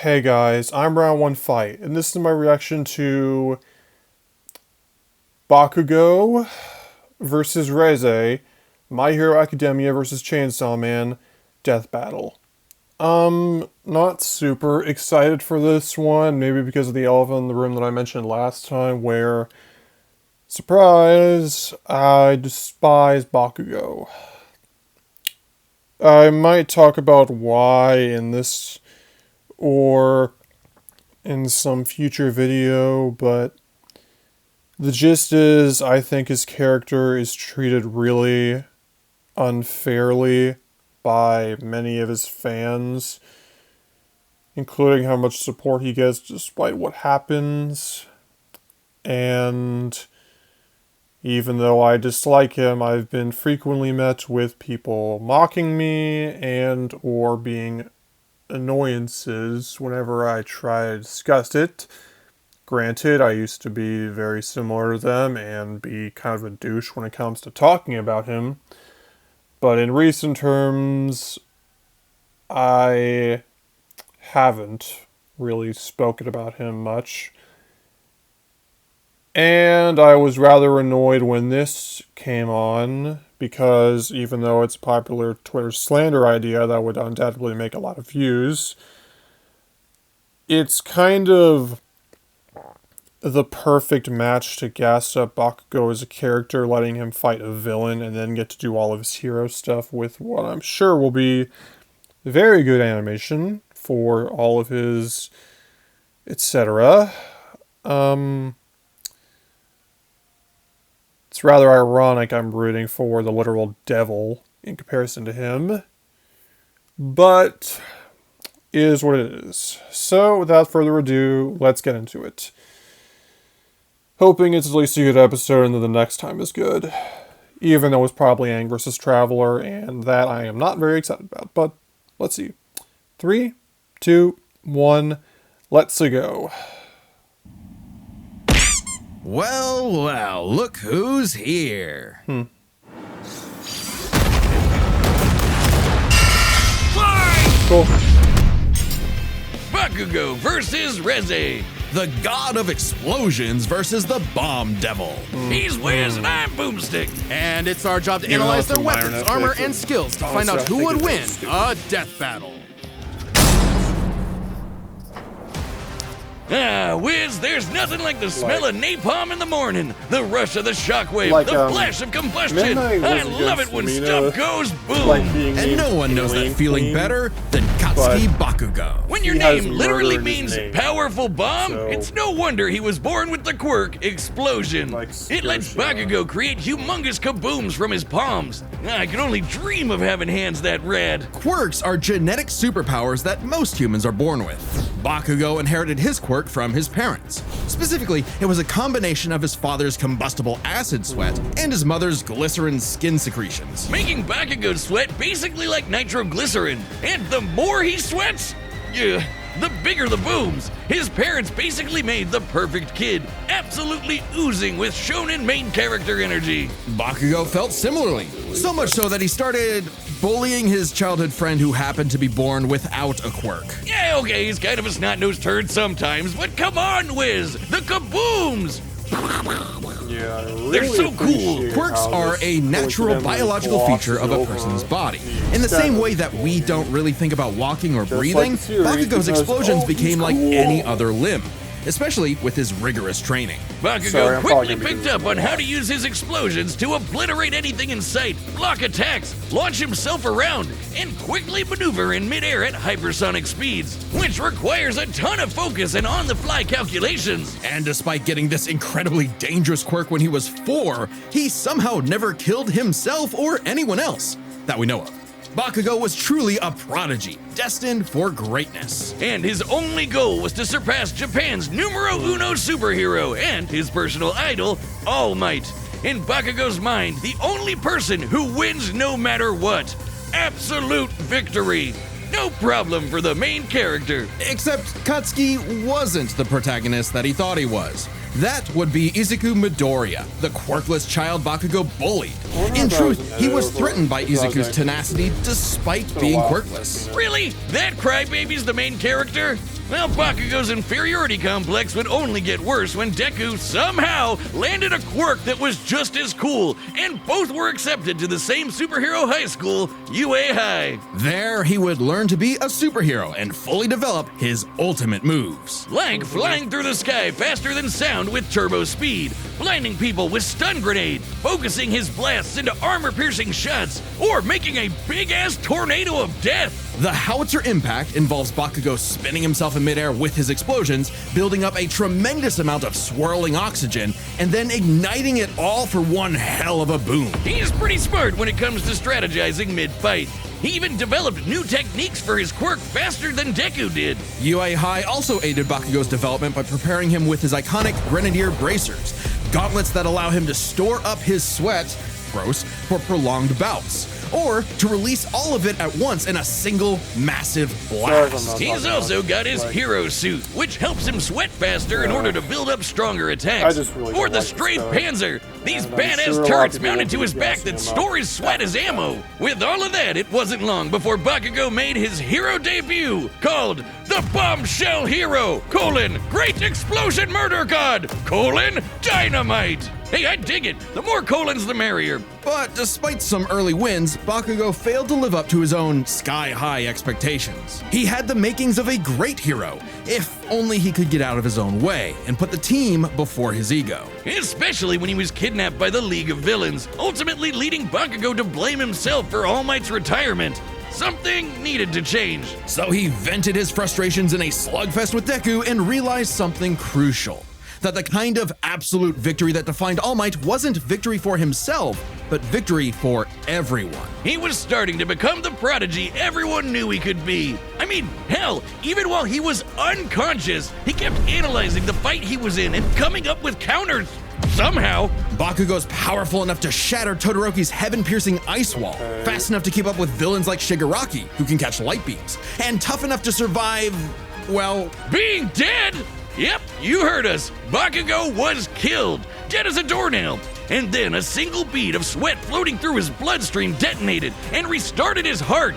Hey guys, I'm Round 1 Fight, and this is my reaction to Bakugo versus Reze, My Hero Academia versus Chainsaw Man, Death Battle. Not super excited for this one, maybe because of the elephant in the room that I mentioned last time, where, surprise, I despise Bakugo. I might talk about why in this or in some future video, but the gist is I think his character is treated really unfairly by many of his fans, including how much support he gets despite what happens. And even though I dislike him, I've been frequently met with people mocking me and or being annoyances whenever I try to discuss it. Granted, I used to be very similar to them and be kind of a douche when it comes to talking about him. But in recent terms, I haven't really spoken about him much. And I was rather annoyed when this came on, because even though it's a popular Twitter slander idea that would undoubtedly make a lot of views, it's kind of the perfect match to gas up Bakugo as a character, letting him fight a villain and then get to do all of his hero stuff with what I'm sure will be very good animation for all of his etc. It's rather ironic I'm rooting for the literal devil in comparison to him, but it is what it is. So without further ado, let's get into it. Hoping it's at least a good episode and that the next time is good, even though it's probably Aang versus Traveler, and that I am not very excited about, but let's see. 3, 2, 1, let's go. Well, look who's here. Cool. Bakugo versus Reze, the god of explosions versus the bomb devil. He's Wiz and I'm Boomstick. And it's our job to analyze their weapons, armor, and skills to find out who would win a death battle. Wiz, there's nothing like the smell of napalm in the morning, the rush of the shockwave, the flash of combustion. I love it when stuff goes boom. And no one knows that feeling better than Katsuki Bakugo. When your name literally means powerful bomb, it's no wonder he was born with the quirk explosion. It lets Bakugo create humongous kabooms from his palms. I can only dream of having hands that rad. Quirks are genetic superpowers that most humans are born with. Bakugo inherited his quirk from his parents. Specifically, it was a combination of his father's combustible acid sweat and his mother's glycerin skin secretions, making Bakugo's sweat basically like nitroglycerin. And the more he sweats, the bigger the booms. His parents basically made the perfect kid, absolutely oozing with shonen main character energy. Bakugo felt similarly, so much so that he started bullying his childhood friend who happened to be born without a quirk. Yeah, okay, he's kind of a snot-nosed turd sometimes, but come on, Wiz! The kabooms! Yeah, really they're so cool. Quirks are a natural biological feature of a person's body. In the same way that we don't really think about walking or breathing, Bakugo's explosions became like any other limb, especially with his rigorous training. Bakugo quickly picked up on how to use his explosions to obliterate anything in sight, block attacks, launch himself around, and quickly maneuver in midair at hypersonic speeds, which requires a ton of focus and on-the-fly calculations. And despite getting this incredibly dangerous quirk when he was 4, he somehow never killed himself or anyone else that we know of. Bakugo was truly a prodigy, destined for greatness. And his only goal was to surpass Japan's numero uno superhero and his personal idol, All Might. In Bakugo's mind, the only person who wins no matter what. Absolute victory. No problem for the main character. Except Katsuki wasn't the protagonist that he thought he was. That would be Izuku Midoriya, the quirkless child Bakugo bullied. In truth, he was threatened by Izuku's tenacity despite being quirkless. Really? That crybaby's the main character? Well, Bakugo's inferiority complex would only get worse when Deku somehow landed a quirk that was just as cool, and both were accepted to the same superhero high school, UA High. There, he would learn to be a superhero and fully develop his ultimate moves. Like flying through the sky faster than sound with turbo speed, blinding people with stun grenade, focusing his blasts into armor-piercing shots, or making a big-ass tornado of death. The howitzer impact involves Bakugo spinning himself in midair with his explosions, building up a tremendous amount of swirling oxygen, and then igniting it all for one hell of a boom. He's pretty smart when it comes to strategizing mid-fight. He even developed new techniques for his quirk faster than Deku did. UA High also aided Bakugo's development by preparing him with his iconic Grenadier bracers, gauntlets that allow him to store up his sweat, gross, for prolonged bouts, or to release all of it at once in a single massive blast. He's also got his hero suit, which helps him sweat faster in order to build up stronger attacks. Or the Straight Panzer, these badass turrets mounted to his back that store his sweat as ammo. With all of that, it wasn't long before Bakugo made his hero debut, called the Bombshell Hero, Great Explosion Murder God, Dynamite. Hey, I dig it. The more colons, the merrier. But despite some early wins, Bakugo failed to live up to his own sky-high expectations. He had the makings of a great hero, if only he could get out of his own way and put the team before his ego. Especially when he was kidnapped by the League of Villains, ultimately leading Bakugo to blame himself for All Might's retirement. Something needed to change. So he vented his frustrations in a slugfest with Deku and realized something crucial. That the kind of absolute victory that defined All Might wasn't victory for himself, but victory for everyone. He was starting to become the prodigy everyone knew he could be. I mean, hell, even while he was unconscious, he kept analyzing the fight he was in and coming up with counters. Somehow, Bakugo's powerful enough to shatter Todoroki's heaven-piercing ice wall, fast enough to keep up with villains like Shigaraki, who can catch light beams, and tough enough to survive, well, being dead? Yep, you heard us. Bakugo was killed, dead as a doornail. And then a single bead of sweat floating through his bloodstream detonated and restarted his heart.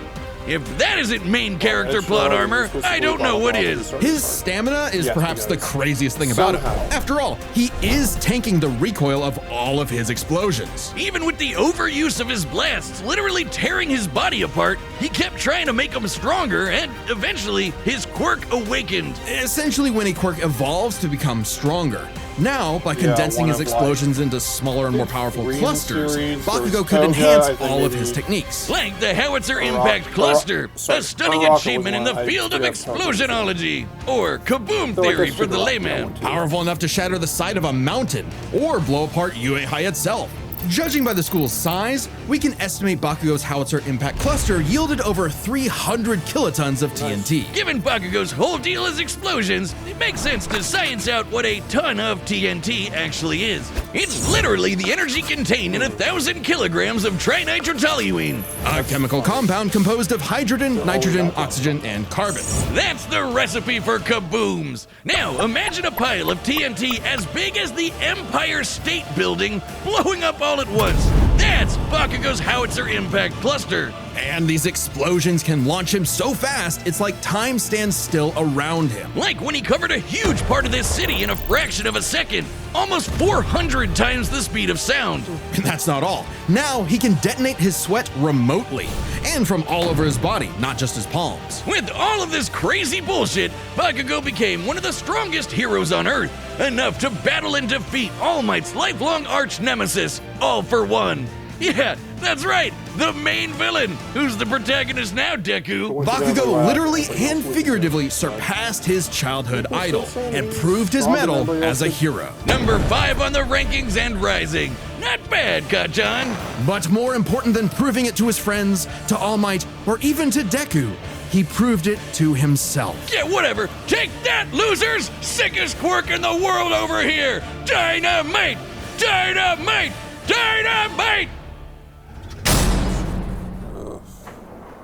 If that isn't main character plot armor, I don't know what is. His stamina is perhaps the craziest thing about him. After all, he is tanking the recoil of all of his explosions. Even with the overuse of his blasts literally tearing his body apart, he kept trying to make him stronger, and eventually his quirk awakened. Essentially, when a quirk evolves to become stronger. Now, by condensing his explosions into smaller and more powerful clusters, Bakugo could enhance all of his techniques. Like the Howitzer Impact Cluster, a stunning achievement in the field of explosionology, or Kaboom Theory for the layman. Powerful enough to shatter the side of a mountain, or blow apart UA High itself. Judging by the school's size, we can estimate Bakugo's Howitzer Impact Cluster yielded over 300 kilotons of TNT. Given Bakugo's whole deal is explosions, it makes sense to science out what a ton of TNT actually is. It's literally the energy contained in 1,000 kilograms of trinitrotoluene, a chemical compound composed of hydrogen, nitrogen, oxygen, and carbon. That's the recipe for kabooms. Now, imagine a pile of TNT as big as the Empire State Building blowing up all at once. That's Bakugo's Howitzer Impact Cluster. And these explosions can launch him so fast, it's like time stands still around him. Like when he covered a huge part of this city in a fraction of a second, almost 400 times the speed of sound. And that's not all. Now he can detonate his sweat remotely, and from all over his body, not just his palms. With all of this crazy bullshit, Bakugo became one of the strongest heroes on Earth, enough to battle and defeat All Might's lifelong arch nemesis, All for One. Yeah, that's right, the main villain, who's the protagonist now, Deku. Bakugo literally and figuratively surpassed his childhood idol and proved his mettle as a hero. Number 5 on the rankings and rising. Not bad, Kachan. But more important than proving it to his friends, to All Might, or even to Deku, he proved it to himself. Yeah, whatever. Take that, losers! Sickest quirk in the world over here! Dynamite! Dynamite! Dynamite!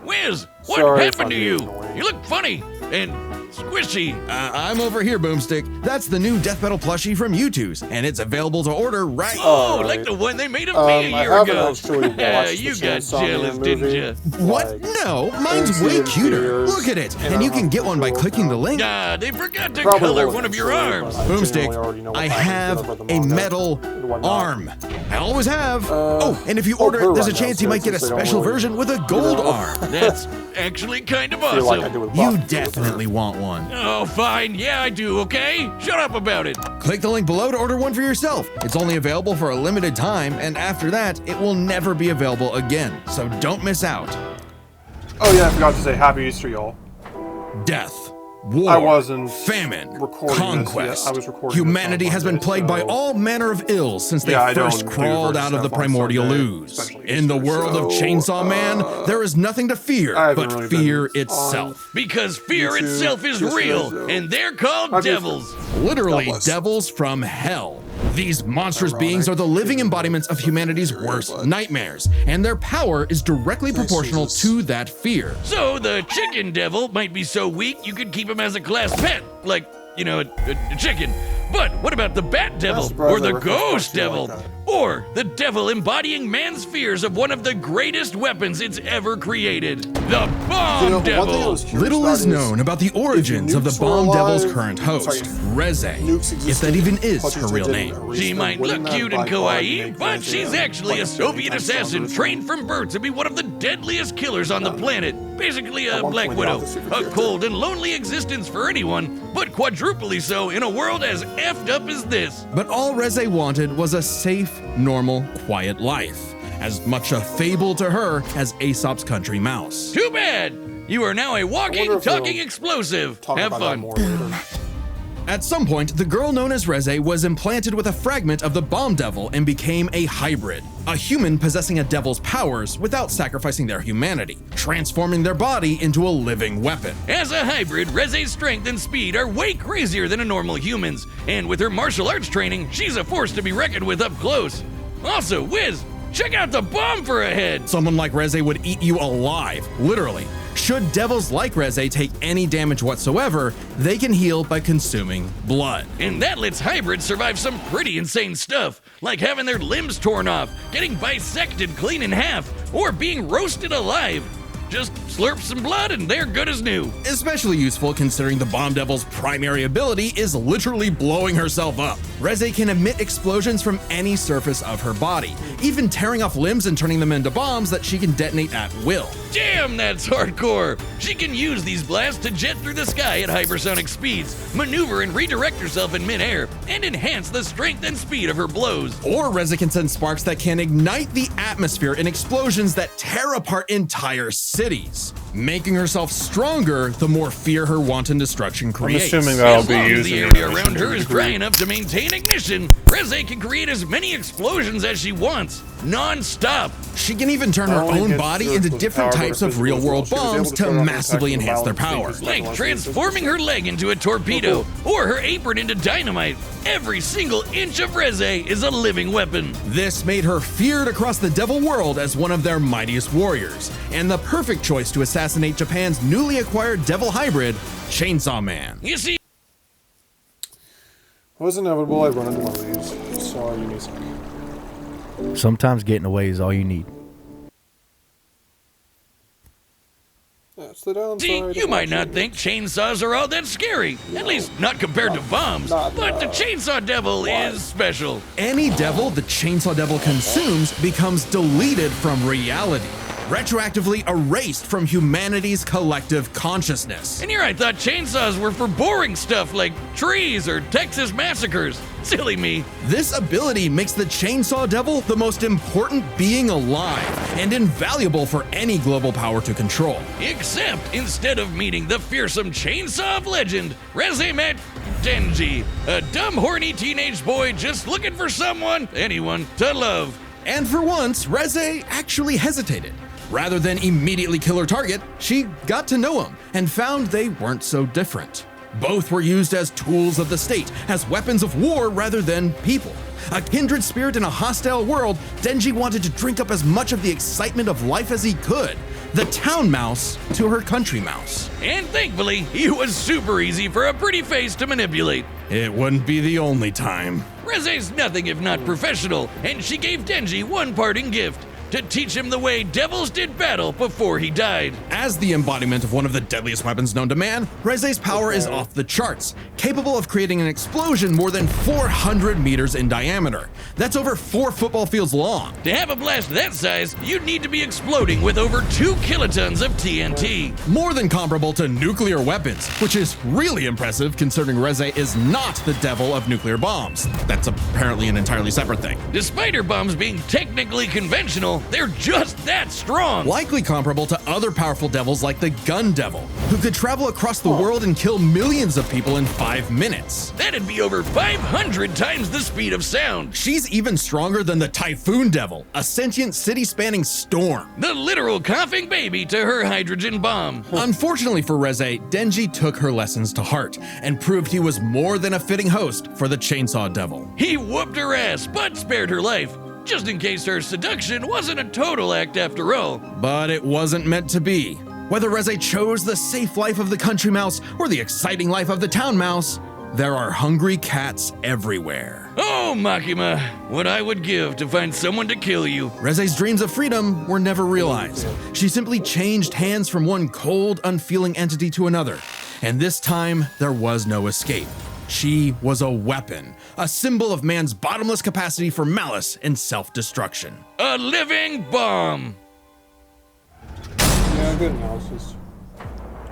Wiz, what happened to you? You look funny and squishy. I'm over here, Boomstick. That's the new death metal plushie from U2's, and it's available to order right. Oh, like the one they made of me a year ago. Yeah, you got jealous, didn't you? What? No, mine's way cuter. Look at it, and you can get one by clicking the link. They forgot to color one of your arms. Boomstick, I have a metal arm. I always have. Oh, and if you order it, there's a chance you might get a special version with a gold arm. That's actually kind of awesome. You definitely want one. Oh, fine. Yeah, I do, okay? Shut up about it. Click the link below to order one for yourself. It's only available for a limited time, and after that, it will never be available again. So don't miss out. Oh yeah, I forgot to say Happy Easter, y'all. Death. War, famine, conquest. Humanity has been plagued by all manner of ills since they first crawled out of the primordial ooze. In the world of Chainsaw Man, there is nothing to fear but fear itself. Because fear itself is real, and they're called devils. Literally devils from hell. These monstrous beings are the living embodiments of humanity's worst nightmares, and their power is directly proportional to that fear. So the chicken devil might be so weak you could keep him as a class pet, like, you know, a chicken. But what about the bat devil, or the ghost devil, or the devil embodying man's fears of one of the greatest weapons it's ever created, the bomb devil? Little is known about the origins of the bomb devil's current host, Reze, if that even is her real name. She might look cute and kawaii, but she's actually a Soviet assassin trained from birth to be one of the deadliest killers on the planet. Basically a Black Widow, a cold and lonely existence for anyone, but quadruply so in a world as effed up as this. But all Reze wanted was a safe, normal, quiet life. As much a fable to her as Aesop's Country Mouse. Too bad! You are now a walking, talking explosive. Have fun. At some point, the girl known as Reze was implanted with a fragment of the bomb devil and became a hybrid, a human possessing a devil's powers without sacrificing their humanity, transforming their body into a living weapon. As a hybrid, Reze's strength and speed are way crazier than a normal human's, and with her martial arts training, she's a force to be reckoned with up close. Also, Wiz, check out the bomb for a head! Someone like Reze would eat you alive, literally. Should devils like Reze take any damage whatsoever, they can heal by consuming blood. And that lets hybrids survive some pretty insane stuff, like having their limbs torn off, getting bisected clean in half, or being roasted alive. Just slurp some blood and they're good as new. Especially useful considering the bomb devil's primary ability is literally blowing herself up. Reze can emit explosions from any surface of her body, even tearing off limbs and turning them into bombs that she can detonate at will. Damn, that's hardcore! She can use these blasts to jet through the sky at hypersonic speeds, maneuver and redirect herself in midair, and enhance the strength and speed of her blows. Or Reze can send sparks that can ignite the atmosphere in explosions that tear apart entire cities. Making herself stronger, the more fear her wanton destruction creates. I'm assuming that'll be used. The area around her is dry enough to maintain ignition. Reze can create as many explosions as she wants, non-stop. She can even turn her own body into different types of real-world bombs to massively enhance their power. Like transforming her leg into a torpedo, or her apron into dynamite. Every single inch of Reze is a living weapon. This made her feared across the devil world as one of their mightiest warriors, and the perfect choice to assassinate Japan's newly acquired devil hybrid, Chainsaw Man. You see, it was inevitable I'd run into one of these. Sorry, music. Sometimes getting away is all you need. That's the downside. See, you might not think chainsaws are all that scary, at least not compared to bombs, but the Chainsaw Devil is special. Any devil the Chainsaw Devil consumes becomes deleted from reality, retroactively erased from humanity's collective consciousness. And here I thought chainsaws were for boring stuff like trees or Texas massacres. Silly me. This ability makes the Chainsaw Devil the most important being alive and invaluable for any global power to control. Except instead of meeting the fearsome chainsaw of legend, Reze met Denji, a dumb, horny teenage boy just looking for anyone, to love. And for once, Reze actually hesitated. Rather than immediately kill her target, she got to know him and found they weren't so different. Both were used as tools of the state, as weapons of war rather than people. A kindred spirit in a hostile world, Denji wanted to drink up as much of the excitement of life as he could. the town mouse to her country mouse. And thankfully, he was super easy for a pretty face to manipulate. It wouldn't be the only time. Reze's nothing if not professional, and she gave Denji one parting gift: to teach him the way devils did battle before he died. As the embodiment of one of the deadliest weapons known to man, Reze's power is off the charts, capable of creating an explosion more than 400 meters in diameter. That's over 4 football fields long. To have a blast that size, you'd need to be exploding with over 2 kilotons of TNT. More than comparable to nuclear weapons, which is really impressive considering Reze is not the devil of nuclear bombs. That's apparently an entirely separate thing. Despite her bombs being technically conventional, they're just that strong. Likely comparable to other powerful devils like the Gun Devil, who could travel across the world and kill millions of people in 5 minutes. That'd be over 500 times the speed of sound. She's even stronger than the Typhoon Devil, a sentient city-spanning storm. The literal coughing baby to her hydrogen bomb. Unfortunately for Reze, Denji took her lessons to heart and proved he was more than a fitting host for the Chainsaw Devil. He whooped her ass, but spared her life, just in case her seduction wasn't a total act after all. But it wasn't meant to be. Whether Reze chose the safe life of the country mouse or the exciting life of the town mouse, there are hungry cats everywhere. Oh, Makima, what I would give to find someone to kill you. Reze's dreams of freedom were never realized. She simply changed hands from one cold, unfeeling entity to another. And this time, there was no escape. She was a weapon, a symbol of man's bottomless capacity for malice and self-destruction. A living bomb! Yeah, good analysis.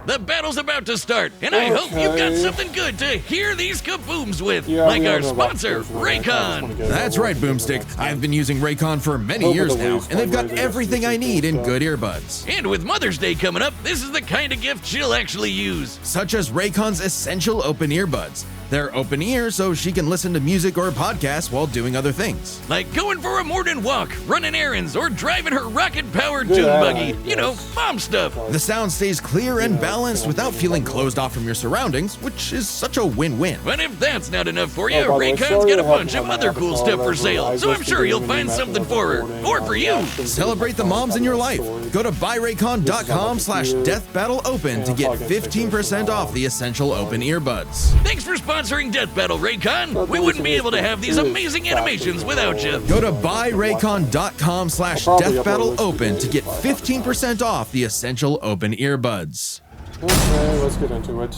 The battle's about to start, and I hope you've got something good to hear these kabooms with, like our sponsor, Raycon. That's right, Boomstick. I've been using Raycon for many years now, and they've got everything I need in good earbuds. And with Mother's Day coming up, this is the kind of gift she'll actually use. Such as Raycon's Essential Open Earbuds. They're open ear so she can listen to music or podcasts while doing other things. Like going for a morning walk, running errands, or driving her rocket-powered dune buggy. You know, mom stuff. The sound stays clear and balanced without feeling closed off from your surroundings, which is such a win-win. But if that's not enough for you, Raycon's got a bunch of other cool stuff for sale, so I'm sure you'll find something for her, or for you. Celebrate the moms in your life. Go to buyraycon.com/deathbattleopen to get 15% off the Essential Open Earbuds. Thanks for sponsoring Death Battle, Raycon. We wouldn't be able to have these amazing animations without you. Go to buyraycon.com/deathbattleopen to get 15% off the Essential Open Earbuds. Okay, let's get into it.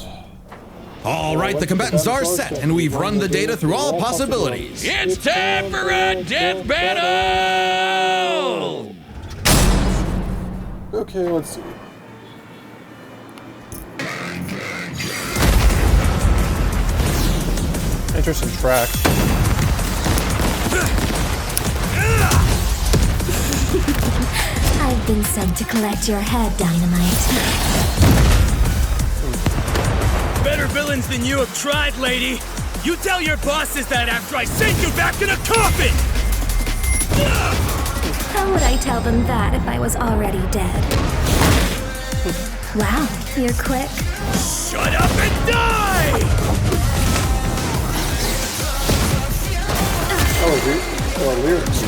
All right, the combatants are set, and we've run the data through all possibilities. It's time for a death battle! Okay, let's see. Interesting track. I've been sent to collect your head, Dynamite. Better villains than you have tried, lady. You tell your bosses that after I send you back in a coffin! How would I tell them that if I was already dead? Wow, you're quick. Shut up and die! Lyrics.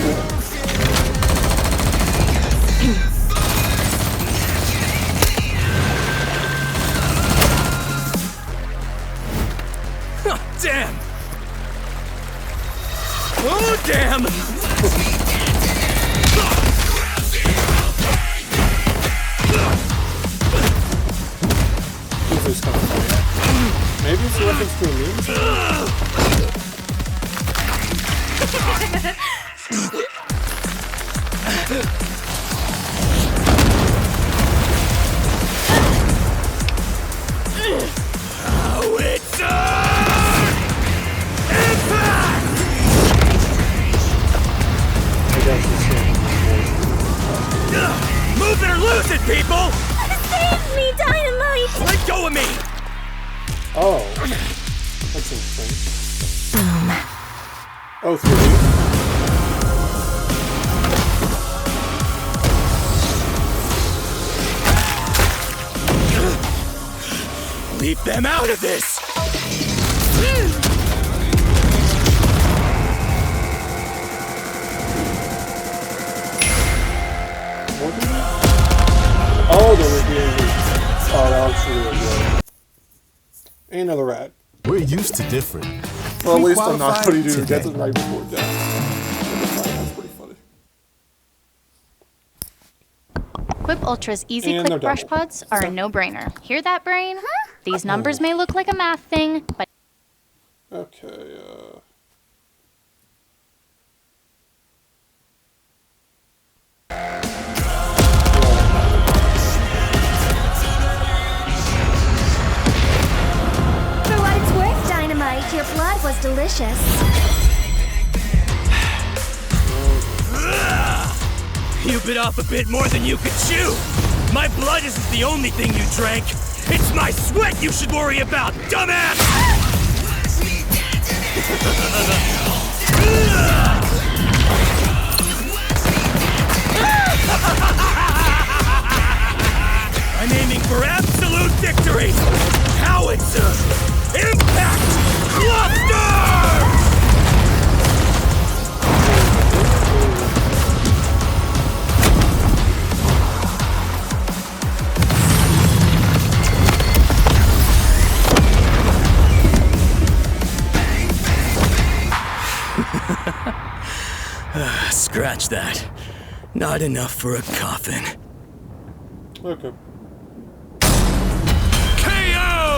Damn! Oh, damn! This is kind of funny. Maybe it's a reference to a Oh, it's on! Impact! I guess it's Move it or lose it, people! Save me, Dynamite! Let go of me! Oh. That's interesting. Boom. Oh, 3D. Leave them out of this! Oh, that looks really good. And another rat. We're used to different. Well, at least I'm not what he do. Gets it right before death. That's pretty funny. Quip Ultra's easy quick brush pods are a no-brainer. Hear that, brain? Huh? These numbers may look like a math thing, but... Okay, For what it's worth, Dynamite, your blood was delicious. You bit off a bit more than you could chew. My blood isn't the only thing you drank. It's my sweat you should worry about, dumbass! I'm aiming for absolute victory! Howitzer! Impact! Cluster! Scratch that. Not enough for a coffin. okay.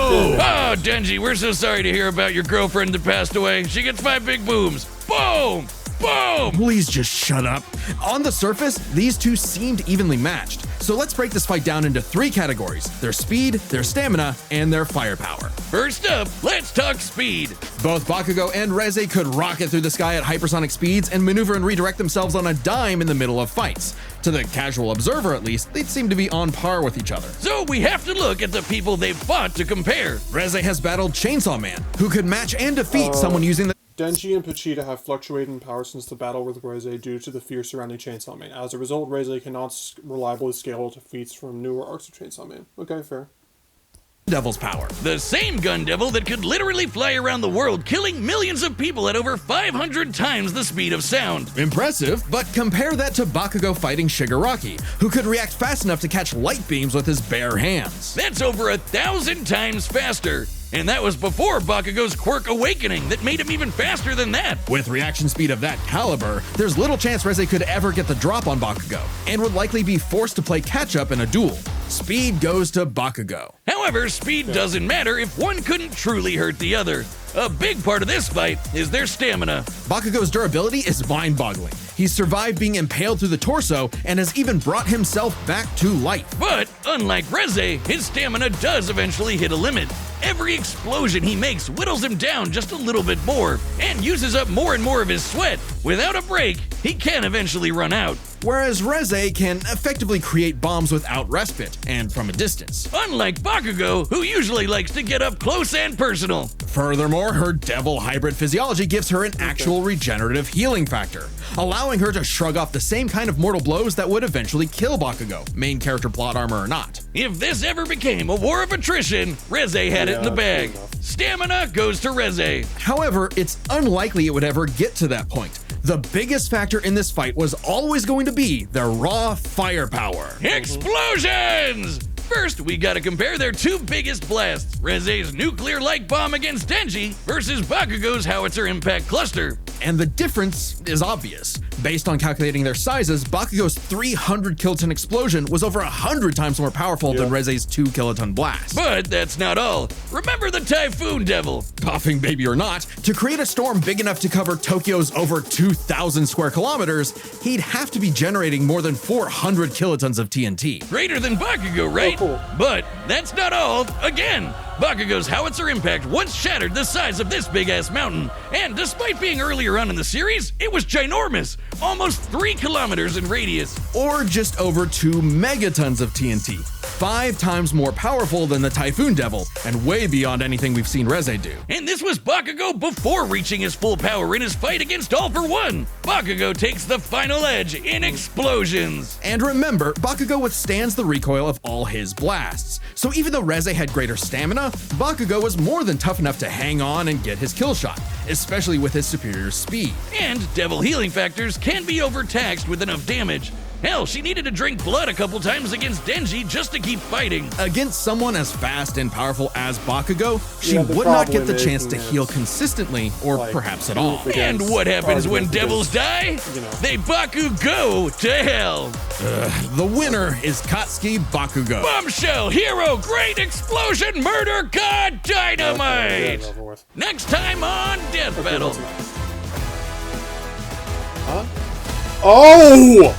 Oh, Denji, we're so sorry to hear about your girlfriend that passed away. She gets 5 big booms. Boom! Boom! Please just shut up. On the surface, these two seemed evenly matched. So let's break this fight down into 3 categories: their speed, their stamina, and their firepower. First up, let's talk speed. Both Bakugo and Reze could rocket through the sky at hypersonic speeds and maneuver and redirect themselves on a dime in the middle of fights. To the casual observer, at least, they'd seem to be on par with each other. So we have to look at the people they've fought to compare. Reze has battled Chainsaw Man, who could match and defeat someone using the Denji and Pochita have fluctuated in power since the battle with Reze due to the fear surrounding Chainsaw Man. As a result, Reze cannot reliably scale defeats from newer arcs of Chainsaw Man. Okay, fair. Devil's power. The same gun devil that could literally fly around the world, killing millions of people at over 500 times the speed of sound. Impressive, but compare that to Bakugo fighting Shigaraki, who could react fast enough to catch light beams with his bare hands. That's over 1,000 times faster. And that was before Bakugo's quirk awakening that made him even faster than that. With reaction speed of that caliber, there's little chance Reze could ever get the drop on Bakugo, and would likely be forced to play catch-up in a duel. Speed goes to Bakugo. However, speed doesn't matter if one couldn't truly hurt the other. A big part of this fight is their stamina. Bakugo's durability is mind-boggling. He's survived being impaled through the torso and has even brought himself back to life. But, unlike Reze, his stamina does eventually hit a limit. Every explosion he makes whittles him down just a little bit more, and uses up more and more of his sweat. Without a break, he can eventually run out. Whereas Reze can effectively create bombs without respite, and from a distance. Unlike Bakugo, who usually likes to get up close and personal. Furthermore, her devil hybrid physiology gives her an actual regenerative healing factor, allowing her to shrug off the same kind of mortal blows that would eventually kill Bakugo, main character plot armor or not. If this ever became a war of attrition, Reze had it in the bag. Stamina goes to Reze. However, it's unlikely it would ever get to that point. The biggest factor in this fight was always going to be their raw firepower. Explosions! First, we gotta compare their 2 biggest blasts, Reze's nuclear-like bomb against Denji versus Bakugo's howitzer impact cluster. And the difference is obvious. Based on calculating their sizes, Bakugo's 300 kiloton explosion was over 100 times more powerful than Reze's 2 kiloton blast. But that's not all. Remember the Typhoon Devil. Coughing baby or not, to create a storm big enough to cover Tokyo's over 2,000 square kilometers, he'd have to be generating more than 400 kilotons of TNT. Greater than Bakugo, right? Oh, cool. But that's not all. Again, Bakugo's howitzer impact once shattered the size of this big-ass mountain, and despite being earlier on in the series, it was ginormous, almost 3 kilometers in radius. Or just over 2 megatons of TNT, 5 times more powerful than the Typhoon Devil, and way beyond anything we've seen Reze do. And this was Bakugo before reaching his full power in his fight against All For One. Bakugo takes the final edge in explosions. And remember, Bakugo withstands the recoil of all his blasts, so even though Reze had greater stamina, Bakugo was more than tough enough to hang on and get his kill shot, especially with his superior speed. And devil healing factors can be overtaxed with enough damage. Hell, she needed to drink blood a couple times against Denji just to keep keep fighting. Against someone as fast and powerful as Bakugo, she would not get the chance to heal consistently, or perhaps at all. And what happens when devils die? They Bakugo to hell. The winner is Katsuki Bakugo. Bombshell, hero, great explosion, murder, god, dynamite. Next time on Death Battle. Huh? Oh!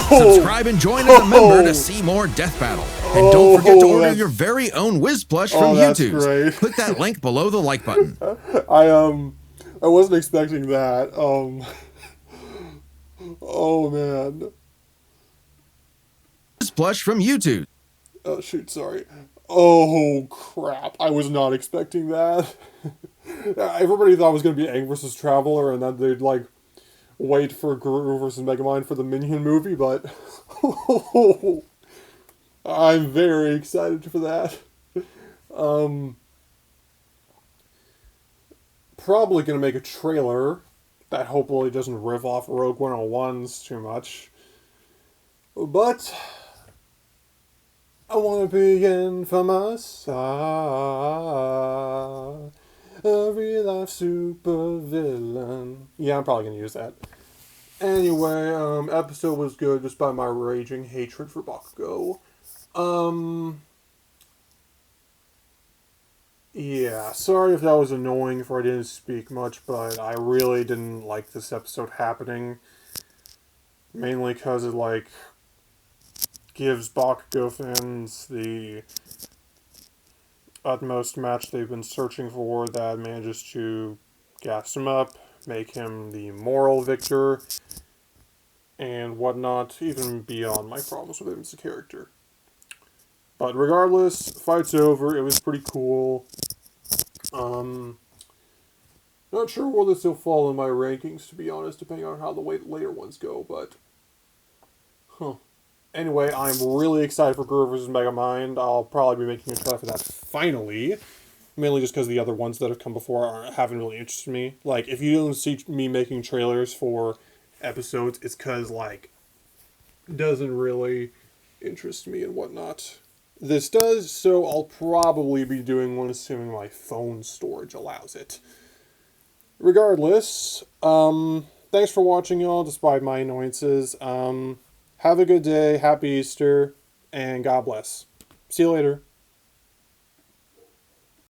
Subscribe and join as a member to see more Death Battle. And don't forget to order your very own Whiz Plush from YouTube. Click that link below the like button. I wasn't expecting that. Oh man. Whiz Plush from YouTube. Oh shoot, sorry. Oh crap, I was not expecting that. Everybody thought it was going to be Aang vs. Traveler, and then they'd, like, wait for Guru vs. Megamind for the Minion movie, but I'm very excited for that. Probably going to make a trailer that hopefully doesn't riff off Rogue 101s too much. But I want to be infamous. A real-life supervillain. Yeah, I'm probably going to use that. Anyway, episode was good despite my raging hatred for Bakugo. Yeah, sorry if that was annoying if I didn't speak much, but I really didn't like this episode happening. Mainly because it, like, gives Bakugo fans the utmost match they've been searching for that manages to gas him up, make him the moral victor, and whatnot, even beyond my problems with him as a character. But regardless, fight's over, it was pretty cool. Not sure where this will fall in my rankings, to be honest, depending on how the later ones go, but Anyway, I'm really excited for Guru vs. Megamind. I'll probably be making a trailer for that finally. Mainly just because the other ones that have come before haven't really interested me. Like, if you don't see me making trailers for episodes, it's because, like, it doesn't really interest me and whatnot. This does, so I'll probably be doing one assuming my phone storage allows it. Regardless, thanks for watching, y'all, despite my annoyances. Have a good day, happy Easter, and God bless. See you later.